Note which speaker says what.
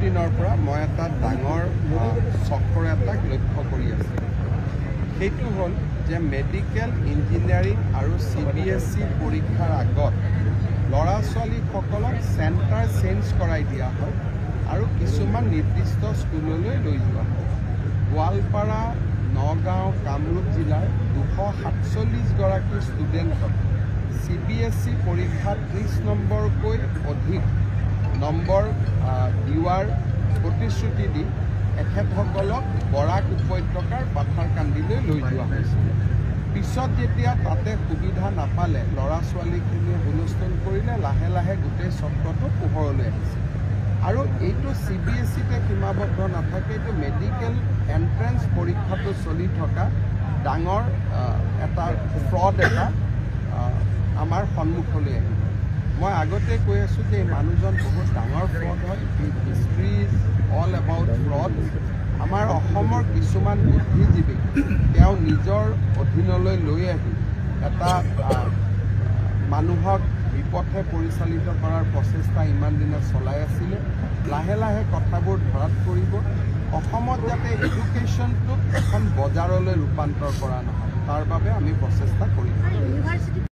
Speaker 1: দিনৰ পৰা মই এটা ডাঙৰ চক্ৰ এটাক লক্ষ্য কৰি আছোঁ। সেইটো হ'ল যে মেডিকেল ইঞ্জিনিয়াৰিং আৰু CBSE পৰীক্ষাৰ আগত ল'ৰা ছোৱালীসকলক চেণ্টাৰ চেঞ্জ কৰাই দিয়া হয় আৰু কিছুমান নিৰ্দিষ্ট স্কুললৈ লৈ যোৱা হয়। গোৱালপাৰা, নগাঁও, কামৰূপ জিলাৰ 247গৰাকী ষ্টুডেণ্টক CBSE পৰীক্ষাত 30 নম্বৰকৈ অধিক নম্বৰ দিয়াৰ প্ৰতিশ্ৰুতি দি এখেতসকলক বৰাক উপত্যকাৰ পাথাৰকান্দিলৈ লৈ যোৱা হৈছিল। পিছত যেতিয়া তাতে সুবিধা নাপালে, ল'ৰা ছোৱালীখিনিয়ে হুলস্থুল কৰিলে, লাহে লাহে গোটেই চক্ৰটো পোহৰলৈ আহিছিল। আৰু এইটো CBSEতে সীমাবদ্ধ নাথাকে, এইটো মেডিকেল এণ্ট্ৰেঞ্চ পৰীক্ষাটো চলি থকা ডাঙৰ এটা ফ্ৰড এটা আমাৰ সন্মুখলৈ আহিব। মই আগতে কৈ আছোঁ যে এই মানুহজন বহুত ডাঙৰ ফ্ৰড হয়। History is all about fraud. আমাৰ অসমৰ কিছুমান বুদ্ধিজীৱীক তেওঁ নিজৰ অধীনলৈ লৈ আহি এটা মানুহক বিপথে পৰিচালিত কৰাৰ প্ৰচেষ্টা ইমান দিনে চলাই আছিলে। লাহে লাহে কথাবোৰ ধৰাত পৰিব। অসমত যাতে এডুকেশ্যনটোক এখন বজাৰলৈ ৰূপান্তৰ কৰা নহয়, তাৰ বাবে আমি প্ৰচেষ্টা কৰিম।